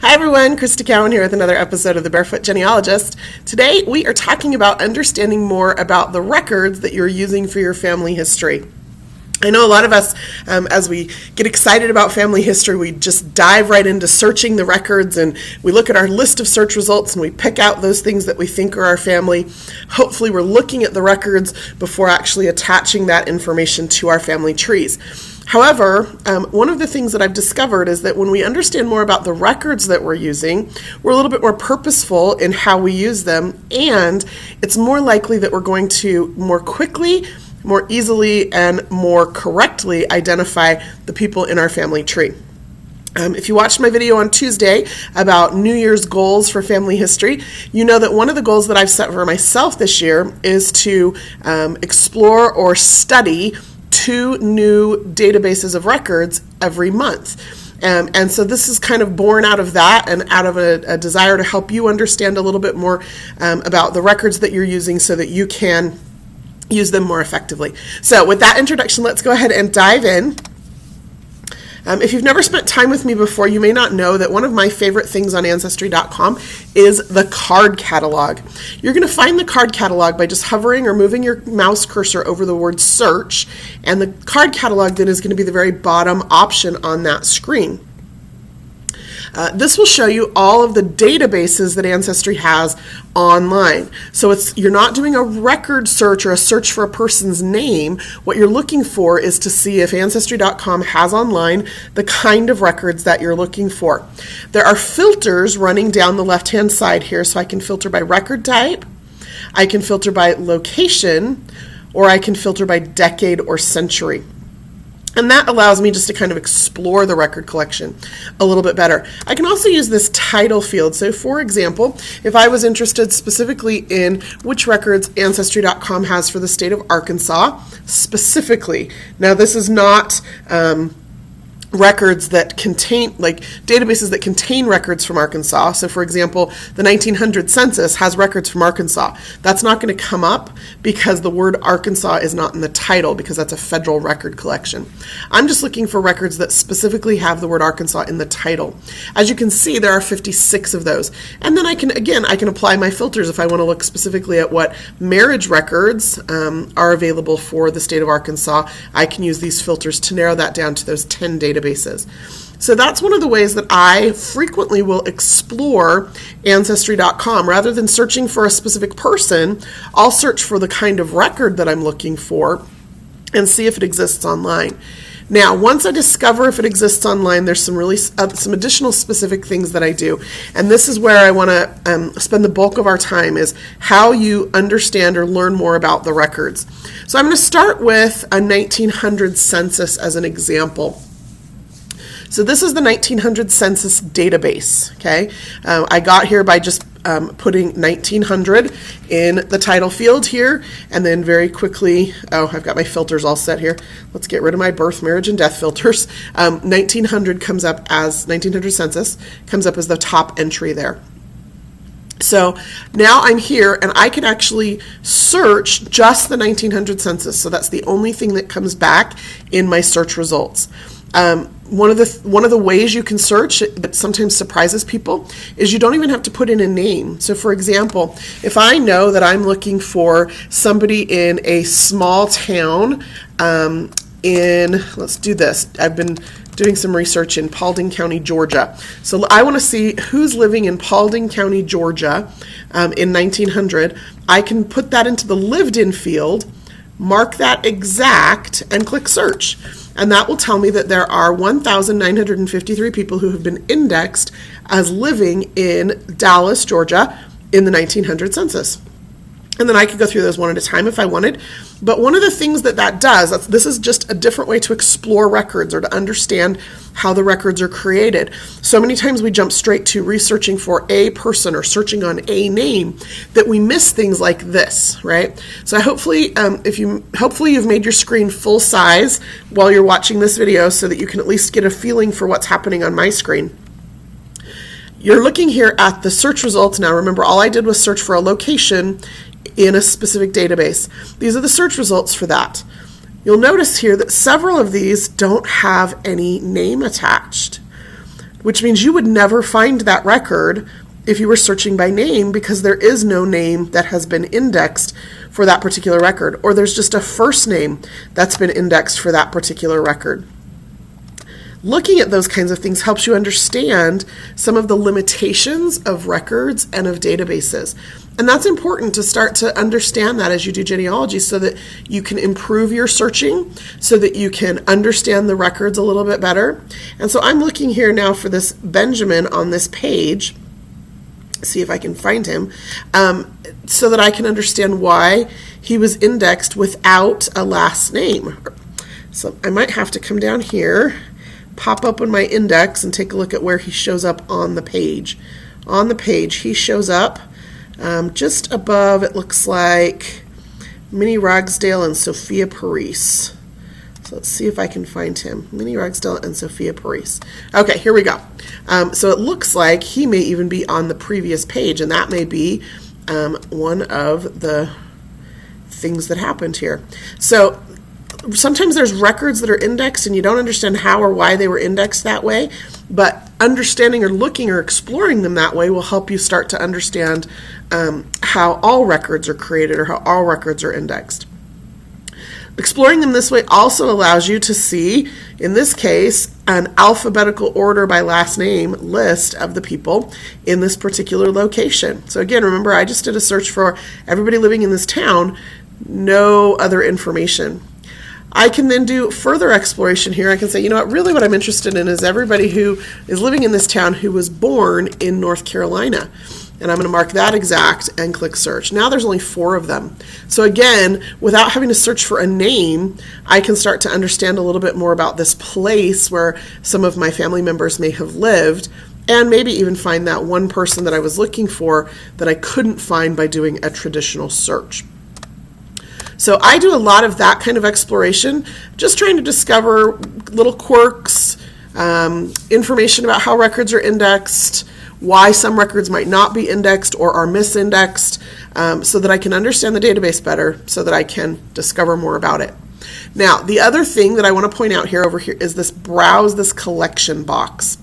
Hi everyone, Crista Cowan here with another episode of The Barefoot Genealogist. Today we are talking about understanding more about the records that you're using for your family history. I know a lot of us, as we get excited about family history, we just dive right into searching the records and we look at our list of search results and we pick out those things that we think are our family. Hopefully we're looking at the records before actually attaching that information to our family trees. However, one of the things that I've discovered is that when we understand more about the records that we're using, we're a little bit more purposeful in how we use them, and it's more likely that we're going to more quickly, more easily, and more correctly identify the people in our family tree. If you watched my video on Tuesday about New Year's goals for family history, you know that one of the goals that I've set for myself this year is to explore or study 2 new databases of records every month. And so this is kind of born out of that and out of a desire to help you understand a little bit more about the records that you're using so that you can use them more effectively. So with that introduction, let's go ahead and dive in. If you've never spent time with me before, you may not know that one of my favorite things on Ancestry.com is the card catalog. You're going to find the card catalog by just hovering or moving your mouse cursor over the word search, and the card catalog then is going to be the very bottom option on that screen. This will show you all of the databases that Ancestry has online. So you're not doing a record search or a search for a person's name. What you're looking for is to see if Ancestry.com has online the kind of records that you're looking for. There are filters running down the left-hand side here, so I can filter by record type, I can filter by location, or I can filter by decade or century. And that allows me just to kind of explore the record collection a little bit better. I can also use this title field. So for example, if I was interested specifically in which records Ancestry.com has for the state of Arkansas, specifically. Now this is not records that contain, like databases that contain records from Arkansas. So for example, the 1900 census has records from Arkansas. That's not going to come up because the word Arkansas is not in the title, because that's a federal record collection. I'm just looking for records that specifically have the word Arkansas in the title. As you can see, there are 56 of those. And then I can apply my filters if I want to look specifically at what marriage records are available for the state of Arkansas. I can use these filters to narrow that down to those 10 databases. So that's one of the ways that I frequently will explore Ancestry.com. Rather than searching for a specific person, I'll search for the kind of record that I'm looking for and see if it exists online. Now, once I discover if it exists online, there's some additional specific things that I do. And this is where I want to spend the bulk of our time, is how you understand or learn more about the records. So I'm going to start with a 1900 census as an example. So this is the 1900 Census Database, okay? I got here by just putting 1900 in the title field here, and then very quickly, I've got my filters all set here. Let's get rid of my birth, marriage, and death filters. 1900 comes up as, 1900 Census comes up as the top entry there. So now I'm here and I can actually search just the 1900 census. So that's the only thing that comes back in my search results. One of the ways you can search that sometimes surprises people is you don't even have to put in a name. So for example, if I know that I'm looking for somebody in a small town let's do this. I've been doing some research in Paulding County, Georgia. So I want to see who's living in Paulding County, Georgia in 1900. I can put that into the lived in field, mark that exact, and click search. And that will tell me that there are 1,953 people who have been indexed as living in Dallas, Georgia in the 1900 census. And then I could go through those one at a time if I wanted. But one of the things that does, this is just a different way to explore records or to understand how the records are created. So many times we jump straight to researching for a person or searching on a name that we miss things like this, right? So hopefully you've made your screen full size while you're watching this video so that you can at least get a feeling for what's happening on my screen. You're looking here at the search results now. Remember, all I did was search for a location in a specific database. These are the search results for that. You'll notice here that several of these don't have any name attached. which means you would never find that record if you were searching by name, because there is no name that has been indexed for that particular record, or there's just a first name that's been indexed for that particular record. Looking at those kinds of things helps you understand some of the limitations of records and of databases. And that's important to start to understand that as you do genealogy, so that you can improve your searching, so that you can understand the records a little bit better. And so I'm looking here now for this Benjamin on this page, see if I can find him, so that I can understand why he was indexed without a last name. So I might have to come down here, pop open my index, and take a look at where he shows up on the page. On the page, he shows up just above, it looks like, Minnie Ragsdale and Sophia Parise. So let's see if I can find him. Minnie Ragsdale and Sophia Parise. Okay, here we go. So it looks like he may even be on the previous page, and that may be one of the things that happened here. So sometimes there's records that are indexed and you don't understand how or why they were indexed that way, but understanding or looking or exploring them that way will help you start to understand how all records are created or how all records are indexed. Exploring them this way also allows you to see, in this case, an alphabetical order by last name list of the people in this particular location. So again, remember, I just did a search for everybody living in this town, no other information. I can then do further exploration here. I can say, you know what, really what I'm interested in is everybody who is living in this town who was born in North Carolina. And I'm going to mark that exact and click search. Now there's only 4 of them. So again, without having to search for a name, I can start to understand a little bit more about this place where some of my family members may have lived, and maybe even find that one person that I was looking for that I couldn't find by doing a traditional search. So I do a lot of that kind of exploration, just trying to discover little quirks, information about how records are indexed, why some records might not be indexed or are misindexed, so that I can understand the database better, so that I can discover more about it. Now, the other thing that I want to point out here over here is this browse this collection box.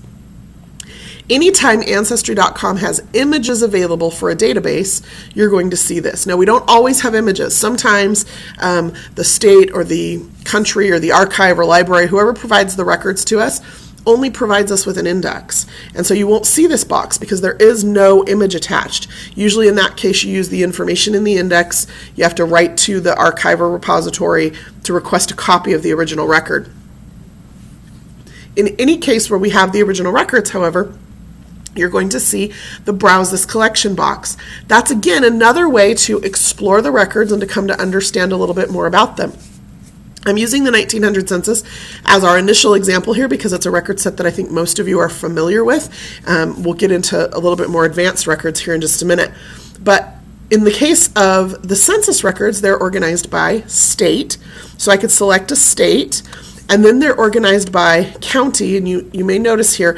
Anytime Ancestry.com has images available for a database, you're going to see this. Now, we don't always have images. Sometimes the state or the country or the archive or library, whoever provides the records to us, only provides us with an index. And so you won't see this box because there is no image attached. Usually in that case, you use the information in the index. You have to write to the archive or repository to request a copy of the original record. In any case where we have the original records, however, you're going to see the browse this collection box. That's again another way to explore the records and to come to understand a little bit more about them. I'm using the 1900 census as our initial example here because it's a record set that I think most of you are familiar with. We'll get into a little bit more advanced records here in just a minute. But in the case of the census records, they're organized by state. So I could select a state, and then they're organized by county. And you may notice here,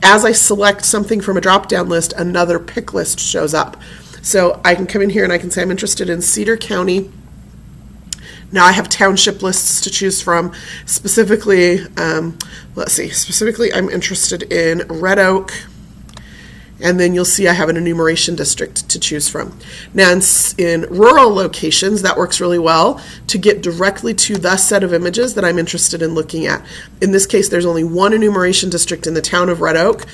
as I select something from a drop-down list, another pick list shows up. So I can come in here and I can say I'm interested in Cedar County. Now I have township lists to choose from. Specifically, specifically I'm interested in Red Oak, and then you'll see I have an enumeration district to choose from. Now in rural locations, that works really well to get directly to the set of images that I'm interested in looking at. In this case, there's only one enumeration district in the town of Red Oak.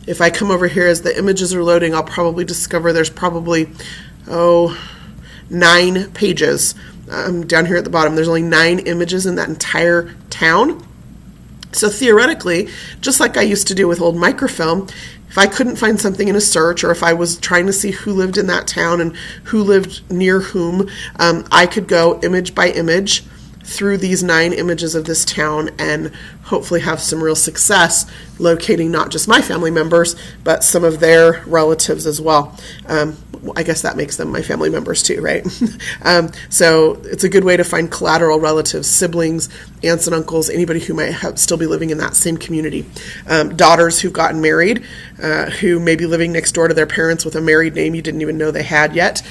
If I come over here as the images are loading, I'll probably discover there's probably, 9 pages. Down here at the bottom, there's only 9 images in that entire town. So theoretically, just like I used to do with old microfilm, if I couldn't find something in a search, or if I was trying to see who lived in that town and who lived near whom, I could go image by image through these 9 images of this town and hopefully have some real success locating not just my family members, but some of their relatives as well. I guess that makes them my family members too, right? So it's a good way to find collateral relatives, siblings, aunts and uncles, anybody who might still be living in that same community. Daughters who've gotten married, who may be living next door to their parents with a married name you didn't even know they had yet,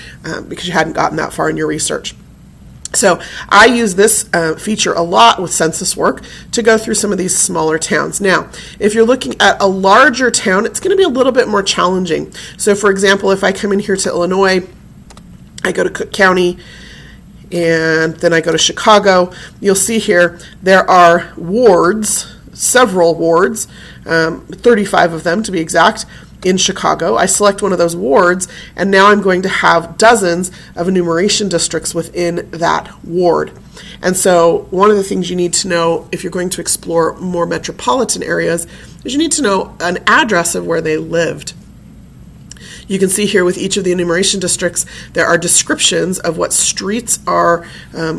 because you hadn't gotten that far in your research. So I use this feature a lot with census work to go through some of these smaller towns. Now, if you're looking at a larger town, it's going to be a little bit more challenging. So for example, if I come in here to Illinois, I go to Cook County, and then I go to Chicago, you'll see here there are wards, several wards, 35 of them to be exact, in Chicago. I select one of those wards, and now I'm going to have dozens of enumeration districts within that ward. And so one of the things you need to know if you're going to explore more metropolitan areas is you need to know an address of where they lived. You can see here with each of the enumeration districts, there are descriptions of what streets are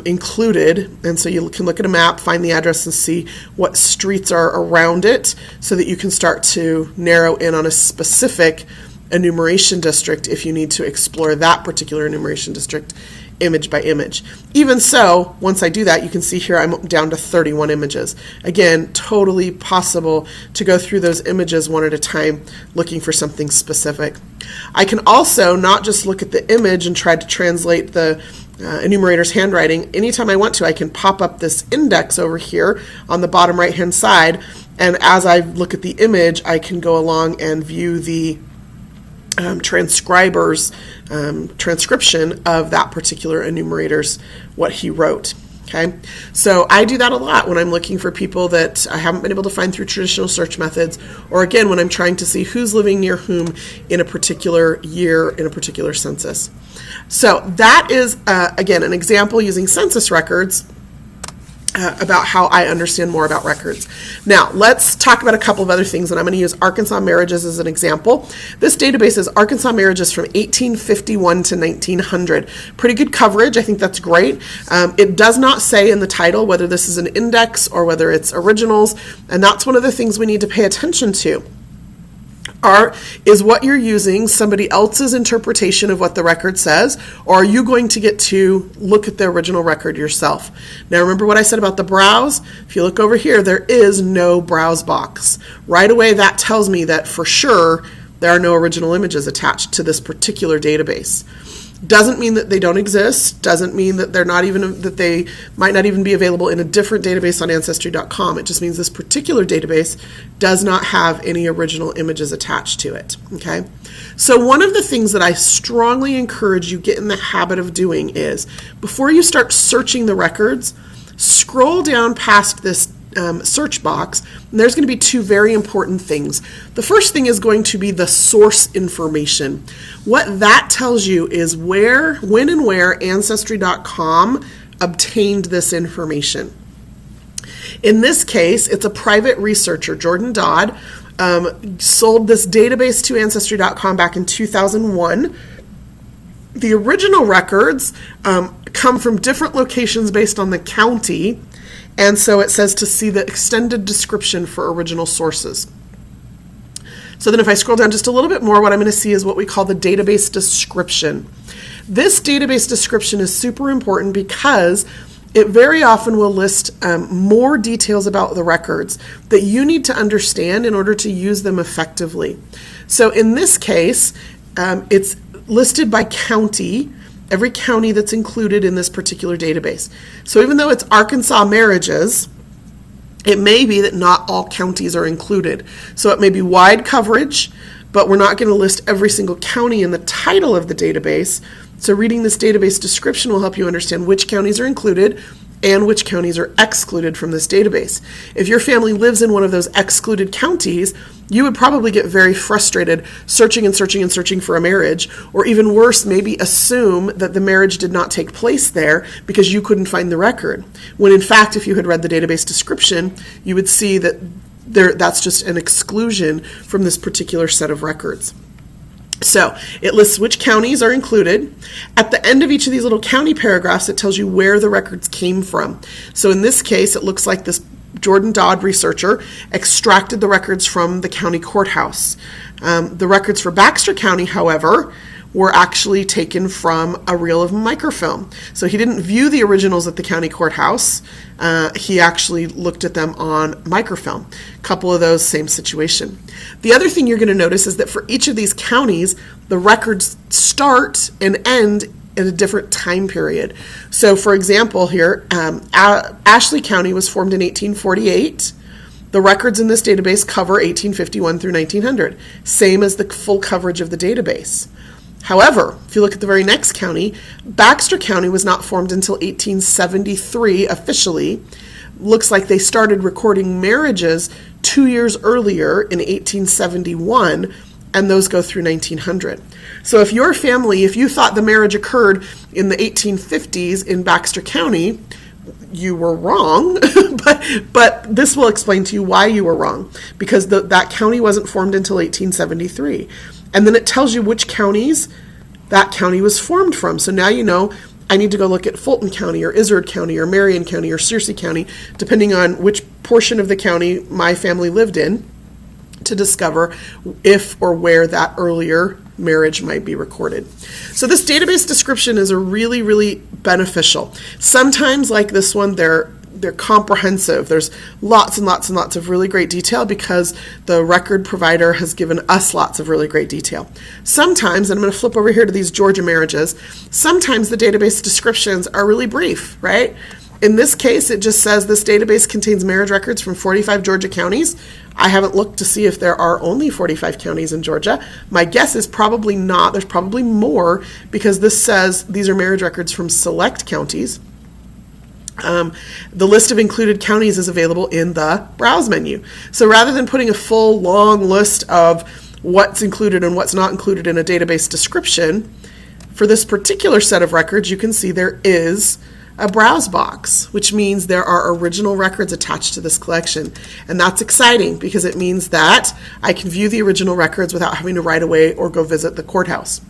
included. And so you can look at a map, find the address, and see what streets are around it so that you can start to narrow in on a specific enumeration district if you need to explore that particular enumeration district image by image. Even so, once I do that, you can see here I'm down to 31 images. Again, totally possible to go through those images one at a time looking for something specific. I can also not just look at the image and try to translate the enumerator's handwriting. Anytime I want to, I can pop up this index over here on the bottom right hand side, and as I look at the image, I can go along and view the transcriber's transcription of that particular enumerator's, what he wrote. Okay, so I do that a lot when I'm looking for people that I haven't been able to find through traditional search methods, or again, when I'm trying to see who's living near whom in a particular year in a particular census. So that is, again, an example using census records about how I understand more about records. Now, let's talk about a couple of other things, and I'm going to use Arkansas marriages as an example. This database is Arkansas marriages from 1851 to 1900. Pretty good coverage. I think that's great. It does not say in the title whether this is an index or whether it's originals, and that's one of the things we need to pay attention to. Is what you're using somebody else's interpretation of what the record says, or are you going to get to look at the original record yourself? Now remember what I said about the browse? If you look over here, there is no browse box. Right away that tells me that for sure there are no original images attached to this particular database. Doesn't mean that they don't exist, doesn't mean that they might not even be available in a different database on Ancestry.com. It just means this particular database does not have any original images attached to it. Okay? So one of the things that I strongly encourage you get in the habit of doing is, before you start searching the records, scroll down past this search box, and there's going to be two very important things. The first thing is going to be the source information. What that tells you is when and where Ancestry.com obtained this information. In this case, it's a private researcher, Jordan Dodd, sold this database to Ancestry.com back in 2001. The original records come from different locations based on the county, and so it says to see the extended description for original sources. So then if I scroll down just a little bit more, what I'm going to see is what we call the database description. This database description is super important because it very often will list more details about the records that you need to understand in order to use them effectively. So in this case, it's listed by county, every county that's included in this particular database. So even though it's Arkansas marriages, it may be that not all counties are included. So it may be wide coverage, but we're not going to list every single county in the title of the database. So reading this database description will help you understand which counties are included and which counties are excluded from this database. If your family lives in one of those excluded counties, you would probably get very frustrated searching and searching and searching for a marriage, or even worse, maybe assume that the marriage did not take place there because you couldn't find the record. When in fact, if you had read the database description, you would see that that's just an exclusion from this particular set of records. So it lists which counties are included. At the end of each of these little county paragraphs, it tells you where the records came from. So in this case, it looks like this Jordan Dodd researcher extracted the records from the county courthouse. The records for Baxter County, however, were actually taken from a reel of microfilm. So he didn't view the originals at the county courthouse. He actually looked at them on microfilm. A couple of those, same situation. The other thing you're going to notice is that for each of these counties, the records start and end in a different time period. So, for example, here, Ashley County was formed in 1848. The records in this database cover 1851 through 1900, same as the full coverage of the database. However, if you look at the very next county, Baxter County was not formed until 1873 officially. Looks like they started recording marriages 2 years earlier in 1871, and those go through 1900. So if your family, if you thought the marriage occurred in the 1850s in Baxter County, you were wrong, but this will explain to you why you were wrong, because that county wasn't formed until 1873. And then it tells you which counties that county was formed from. So now you know I need to go look at Fulton County or Izard County or Marion County or Searcy County, depending on which portion of the county my family lived in, to discover if or where that earlier marriage might be recorded. So this database description is a really, really beneficial. Sometimes, like this one, they're comprehensive. There's lots and lots and lots of really great detail because the record provider has given us lots of really great detail. Sometimes, and I'm going to flip over here to these Georgia marriages, sometimes the database descriptions are really brief, right? In this case, it just says this database contains marriage records from 45 Georgia counties. I haven't looked to see if there are only 45 counties in Georgia. My guess is probably not. There's probably more because this says these are marriage records from select counties. The list of included counties is available in the Browse menu. So rather than putting a full long list of what's included and what's not included in a database description, for this particular set of records, you can see there is a browse box, which means there are original records attached to this collection. And that's exciting because it means that I can view the original records without having to right away or go visit the courthouse.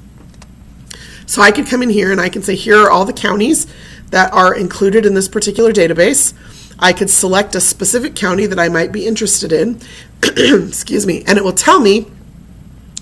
So I could come in here and I can say, here are all the counties that are included in this particular database. I could select a specific county that I might be interested in, excuse me, and it will tell me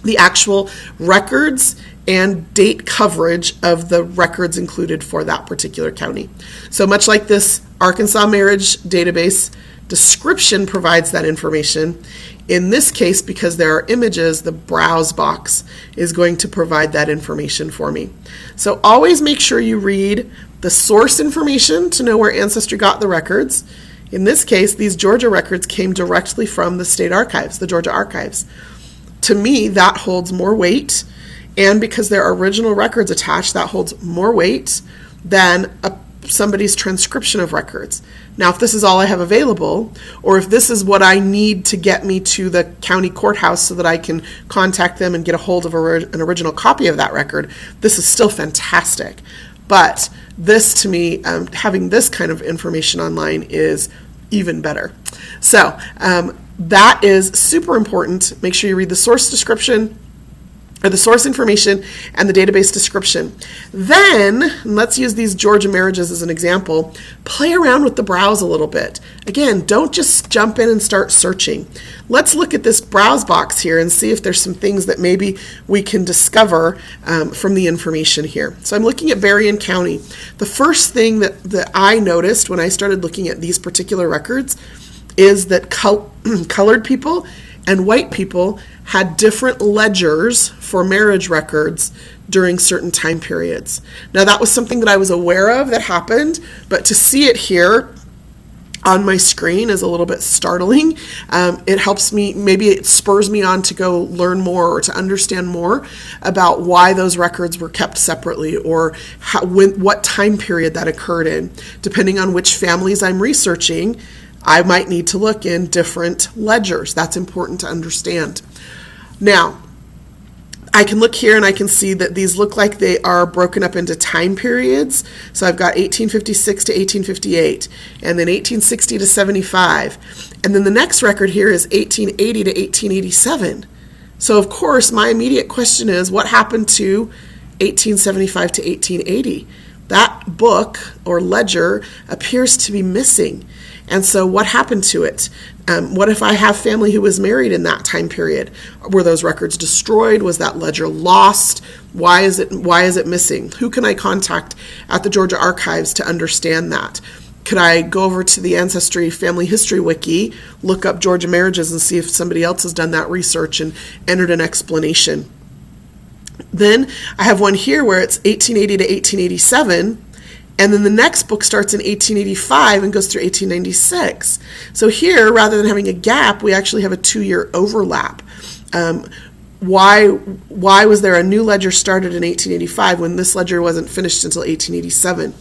the actual records and date coverage of the records included for that particular county. So much like this Arkansas marriage database description provides that information, in this case, because there are images, the browse box is going to provide that information for me. So always make sure you read the source information to know where Ancestry got the records. In this case, these Georgia records came directly from the state archives, the Georgia archives. To me, that holds more weight, and because there are original records attached, that holds more weight than somebody's transcription of records. Now, if this is all I have available, or if this is what I need to get me to the county courthouse so that I can contact them and get a hold of an original copy of that record, this is still fantastic. But this, to me, having this kind of information online is even better. So that is super important. Make sure you read the source description, or the source information and the database description. Then, let's use these Georgia marriages as an example, play around with the browse a little bit. Again, don't just jump in and start searching. Let's look at this browse box here and see if there's some things that maybe we can discover from the information here. So I'm looking at Berrien County. The first thing that I noticed when I started looking at these particular records is that colored people and white people had different ledgers for marriage records during certain time periods. Now, that was something that I was aware of that happened, but to see it here on my screen is a little bit startling. It helps me, maybe it spurs me on to go learn more or to understand more about why those records were kept separately, or what time period that occurred in. Depending on which families I'm researching, I might need to look in different ledgers. That's important to understand. Now, I can look here and I can see that these look like they are broken up into time periods. So I've got 1856 to 1858, and then 1860 to 75. And then the next record here is 1880 to 1887. So of course, my immediate question is, what happened to 1875 to 1880? That book or ledger appears to be missing. And so what happened to it? What if I have family who was married in that time period? Were those records destroyed? Was that ledger lost? Why is it missing? Who can I contact at the Georgia Archives to understand that? Could I go over to the Ancestry Family History Wiki, look up Georgia marriages and see if somebody else has done that research and entered an explanation? Then I have one here where it's 1880 to 1887, and then the next book starts in 1885 and goes through 1896. So here, rather than having a gap, we actually have a 2-year overlap. Why was there a new ledger started in 1885 when this ledger wasn't finished until 1887?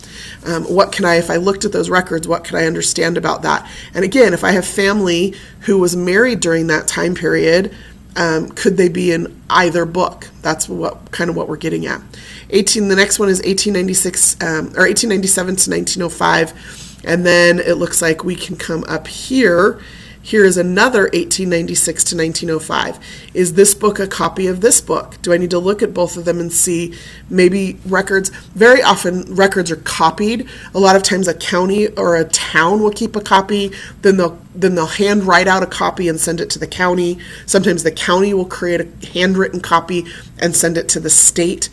If I looked at those records, what could I understand about that? And again, if I have family who was married during that time period, could they be in either book? That's what we're getting at. The next one is 1896 or 1897 to 1905, and then it looks like we can come up here. Here is another 1896 to 1905. Is this book a copy of this book? Do I need to look at both of them and see maybe records? Very often records are copied. A lot of times a county or a town will keep a copy. Then they'll hand write out a copy and send it to the county. Sometimes the county will create a handwritten copy and send it to the state.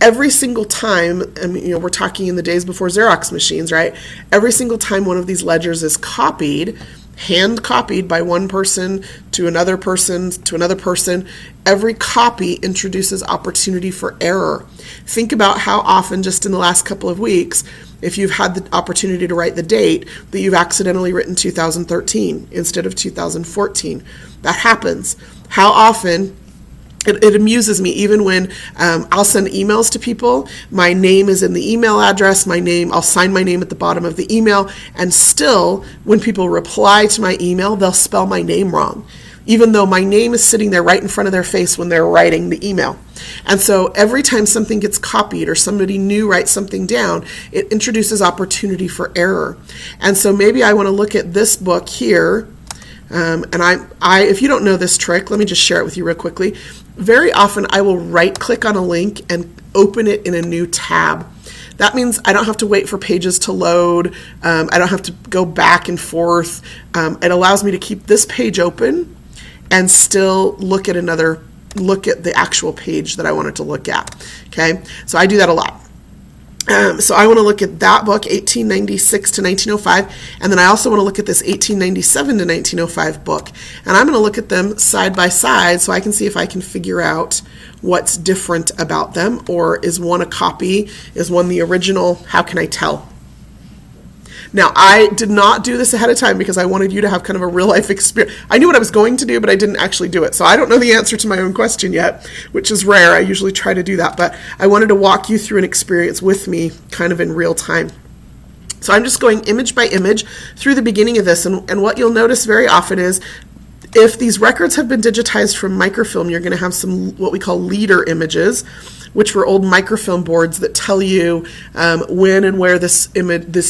Every single time, we're talking in the days before Xerox machines, right? Every single time one of these ledgers is copied, hand copied by one person to another person to another person, every copy introduces opportunity for error. Think about how often just in the last couple of weeks, if you've had the opportunity to write the date, that you've accidentally written 2013 instead of 2014. That happens. How often? It amuses me, even when I'll send emails to people, my name is in the email address, I'll sign my name at the bottom of the email, and still, when people reply to my email, they'll spell my name wrong, even though my name is sitting there right in front of their face when they're writing the email. And so every time something gets copied or somebody new writes something down, it introduces opportunity for error. And so maybe I want to look at this book here. If you don't know this trick, let me just share it with you real quickly. Very often I will right-click on a link and open it in a new tab. That means I don't have to wait for pages to load. I don't have to go back and forth. It allows me to keep this page open and still look at the actual page that I wanted to look at. Okay, so I do that a lot. So I want to look at that book, 1896 to 1905, and then I also want to look at this 1897 to 1905 book. And I'm going to look at them side by side so I can see if I can figure out what's different about them, or is one a copy, is one the original, how can I tell? Now, I did not do this ahead of time because I wanted you to have kind of a real-life experience. I knew what I was going to do, but I didn't actually do it. So I don't know the answer to my own question yet, which is rare. I usually try to do that. But I wanted to walk you through an experience with me kind of in real time. So I'm just going image by image through the beginning of this. And what you'll notice very often is if these records have been digitized from microfilm, you're going to have some what we call leader images, which were old microfilm boards that tell you when and where this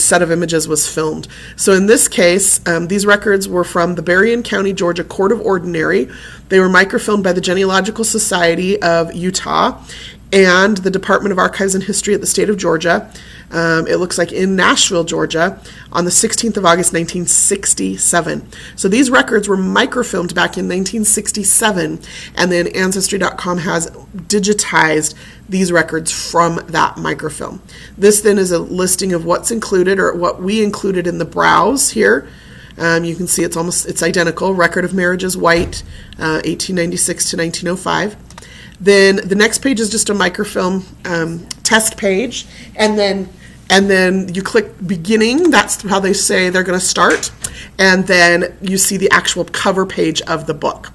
set of images was filmed. So in this case, these records were from the Berrien County, Georgia Court of Ordinary. They were microfilmed by the Genealogical Society of Utah and the Department of Archives and History at the state of Georgia. It looks like in Nashville, Georgia, on the 16th of August, 1967. So these records were microfilmed back in 1967, and then Ancestry.com has digitized these records from that microfilm. This then is a listing of what's included, or what we included in the browse here. You can see it's identical. Record of marriages, white, 1896 to 1905. Then the next page is just a microfilm test page, and then you click beginning. That's how they say they're going to start, and then you see the actual cover page of the book.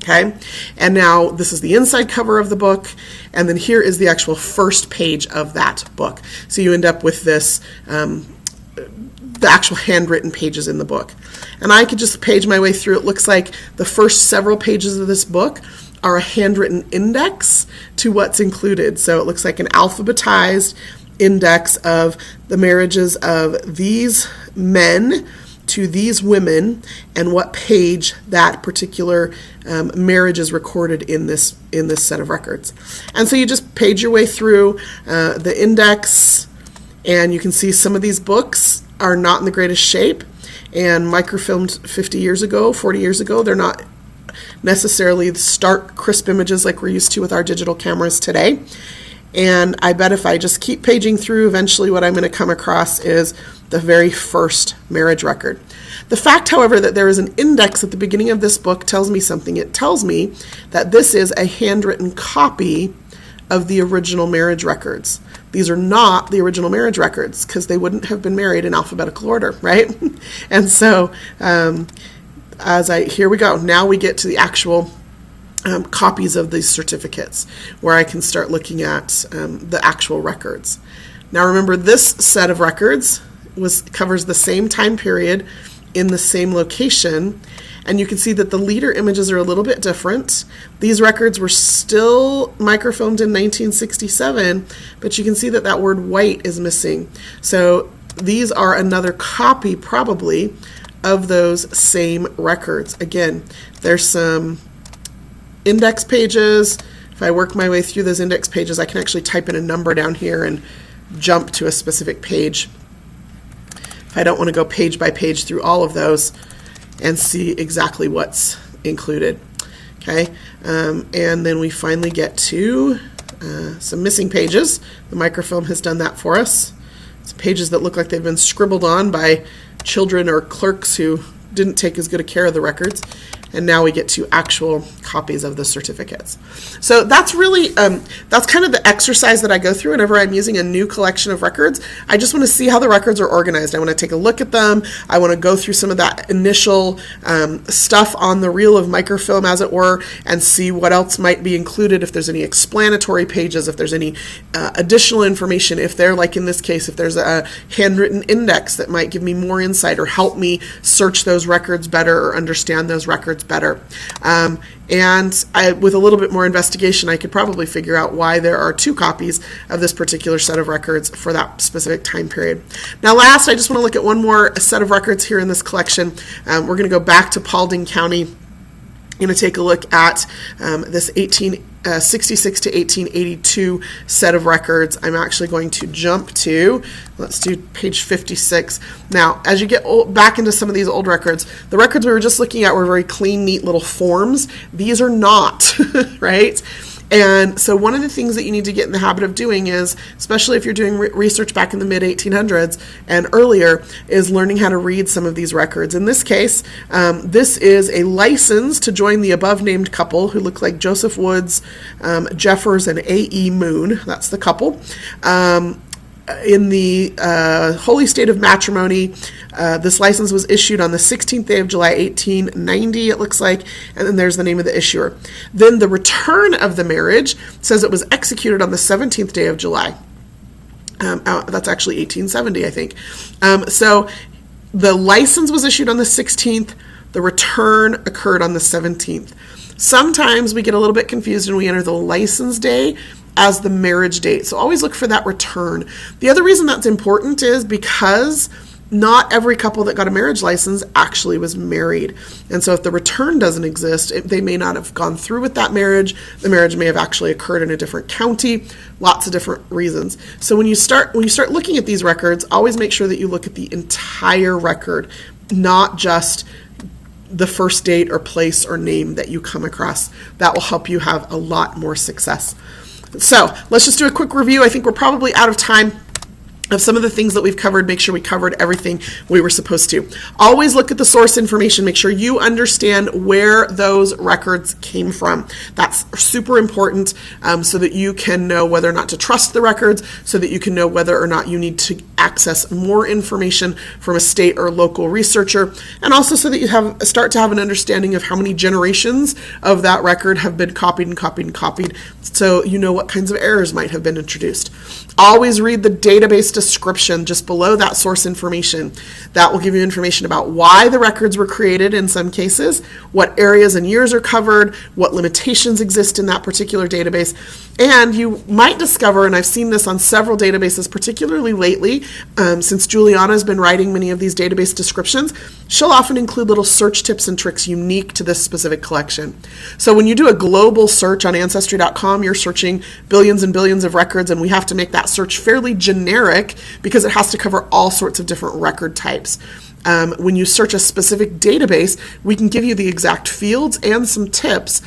Okay, and now this is the inside cover of the book, and then here is the actual first page of that book. So you end up with this, the actual handwritten pages in the book. And I could just page my way through. It looks like the first several pages of this book are a handwritten index to what's included. So it looks like an alphabetized index of the marriages of these men to these women and what page that particular marriage is recorded in this set of records. And so you just page your way through the index, and you can see some of these books are not in the greatest shape and microfilmed 50 years ago, 40 years ago. They're not necessarily the stark, crisp images like we're used to with our digital cameras today. And I bet if I just keep paging through, eventually what I'm going to come across is the very first marriage record. The fact, however, that there is an index at the beginning of this book tells me something. It tells me that this is a handwritten copy of the original marriage records. These are not the original marriage records because they wouldn't have been married in alphabetical order, right? And so here we go. Now we get to the actual copies of these certificates where I can start looking at the actual records. Now remember, this set of records covers the same time period in the same location, and you can see that the leader images are a little bit different. These records were still microfilmed in 1967, but you can see that that word white is missing. So these are another copy probably of those same records. Again, there's some index pages. If I work my way through those index pages, I can actually type in a number down here and jump to a specific page. If I don't want to go page by page through all of those and see exactly what's included. Okay, and then we finally get to some missing pages. The microfilm has done that for us. It's pages that look like they've been scribbled on by children or clerks who didn't take as good a care of the records. And now we get to actual copies of the certificates. So that's really, that's kind of the exercise that I go through whenever I'm using a new collection of records. I just want to see how the records are organized. I want to take a look at them. I want to go through some of that initial stuff on the reel of microfilm, as it were, and see what else might be included, if there's any explanatory pages, if there's any additional information, if they're, like in this case, if there's a handwritten index that might give me more insight or help me search those records better or understand those records better. And with a little bit more investigation, I could probably figure out why there are two copies of this particular set of records for that specific time period. Now last, I just want to look at one more set of records here in this collection. We're going to go back to Paulding County. I'm going to take a look at this 1866 to 1882 set of records. I'm actually going to jump to, let's do page 56. Now, as you get back into some of these old records, the records we were just looking at were very clean, neat little forms. These are not, right? And so one of the things that you need to get in the habit of doing is, especially if you're doing research back in the mid-1800s and earlier, is learning how to read some of these records. In this case, this is a license to join the above-named couple who look like Joseph Woods, Jeffers, and A.E. Moon. That's the couple. In the holy state of matrimony, this license was issued on the 16th day of July, 1890, it looks like, and then there's the name of the issuer. Then the return of the marriage says it was executed on the 17th day of July. That's actually 1870, I think. So the license was issued on the 16th, the return occurred on the 17th. Sometimes we get a little bit confused and we enter the license day as the marriage date. So always look for that return. The other reason that's important is because not every couple that got a marriage license actually was married. And so if the return doesn't exist, they may not have gone through with that marriage. The marriage may have actually occurred in a different county, lots of different reasons. So when you start looking at these records, always make sure that you look at the entire record, not just the first date or place or name that you come across. That will help you have a lot more success. So let's just do a quick review. I think we're probably out of time of some of the things that we've covered. Make sure we covered everything we were supposed to. Always look at the source information. Make sure you understand where those records came from. That's super important so that you can know whether or not to trust the records, so that you can know whether or not you need to access more information from a state or local researcher, and also so that you start to have an understanding of how many generations of that record have been copied and copied and copied, so you know what kinds of errors might have been introduced. Always read the database description just below that source information. That will give you information about why the records were created in some cases, what areas and years are covered, what limitations exist in that particular database. And you might discover, and I've seen this on several databases, particularly lately, since Juliana has been writing many of these database descriptions, she'll often include little search tips and tricks unique to this specific collection. So when you do a global search on Ancestry.com, you're searching billions and billions of records, and we have to make that search fairly generic because it has to cover all sorts of different record types. When you search a specific database, we can give you the exact fields and some tips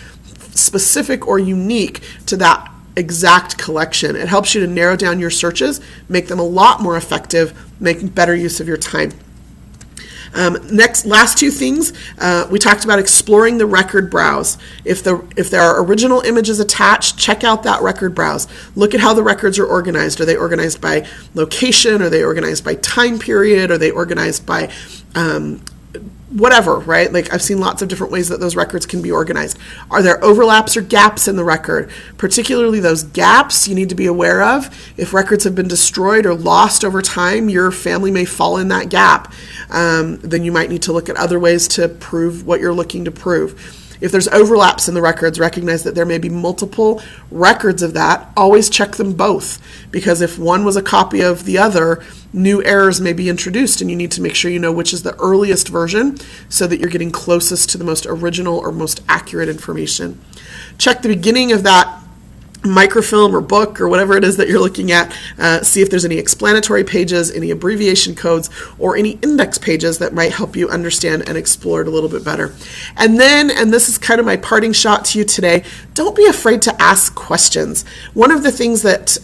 specific or unique to that exact collection. It helps you to narrow down your searches, make them a lot more effective, make better use of your time. Last two things, we talked about exploring the record browse. If there are original images attached, check out that record browse. Look at how the records are organized. Are they organized by location? Are they organized by time period? Are they organized by whatever, right? Like I've seen lots of different ways that those records can be organized. Are there overlaps or gaps in the record? Particularly those gaps you need to be aware of. If records have been destroyed or lost over time, your family may fall in that gap. Then you might need to look at other ways to prove what you're looking to prove. If there's overlaps in the records, recognize that there may be multiple records of that. Always check them both, because if one was a copy of the other, new errors may be introduced, and you need to make sure you know which is the earliest version so that you're getting closest to the most original or most accurate information. Check the beginning of that microfilm or book or whatever it is that you're looking at. See if there's any explanatory pages, any abbreviation codes, or any index pages that might help you understand and explore it a little bit better. And then, and this is kind of my parting shot to you today, don't be afraid to ask questions. One of the things that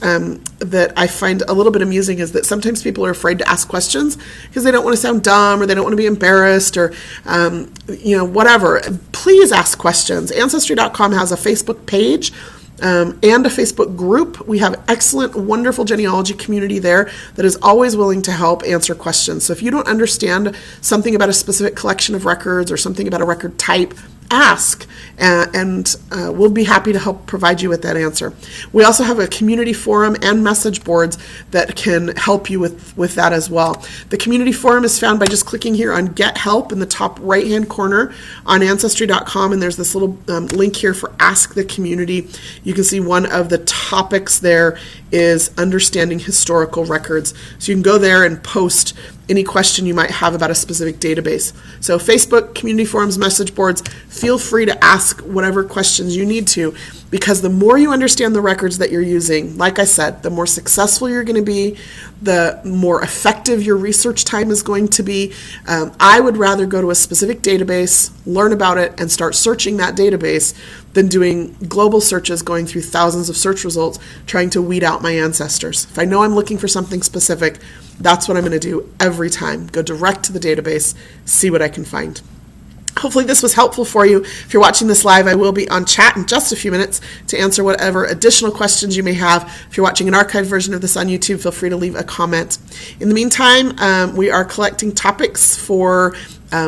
I find a little bit amusing is that sometimes people are afraid to ask questions because they don't want to sound dumb or they don't want to be embarrassed or whatever. Please ask questions. Ancestry.com has a Facebook page and a Facebook group. We have excellent, wonderful genealogy community there that is always willing to help answer questions. So if you don't understand something about a specific collection of records or something about a record type, ask, and we'll be happy to help provide you with that answer. We also have a community forum and message boards that can help you with that as well. The community forum is found by just clicking here on Get Help in the top right-hand corner on Ancestry.com, and there's this little link here for Ask the Community. You can see one of the topics there is understanding historical records. So you can go there and post any question you might have about a specific database. So Facebook, community forums, message boards, feel free to ask whatever questions you need to, because the more you understand the records that you're using, like I said, the more successful you're going to be, the more effective your research time is going to be. I would rather go to a specific database, learn about it, and start searching that database than doing global searches, going through thousands of search results, trying to weed out my ancestors. If I know I'm looking for something specific, that's what I'm going to do every time. Go direct to the database, see what I can find. Hopefully this was helpful for you. If you're watching this live, I will be on chat in just a few minutes to answer whatever additional questions you may have. If you're watching an archived version of this on YouTube, feel free to leave a comment. In the meantime, we are collecting topics for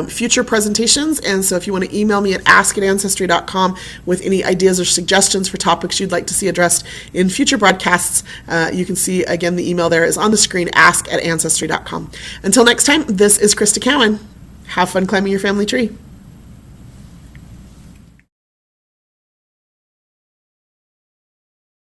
future presentations, and so if you want to email me at ask@ancestry.com with any ideas or suggestions for topics you'd like to see addressed in future broadcasts, you can see, again, the email there is on the screen, ask@ancestry.com. Until next time, this is Crista Cowan. Have fun climbing your family tree.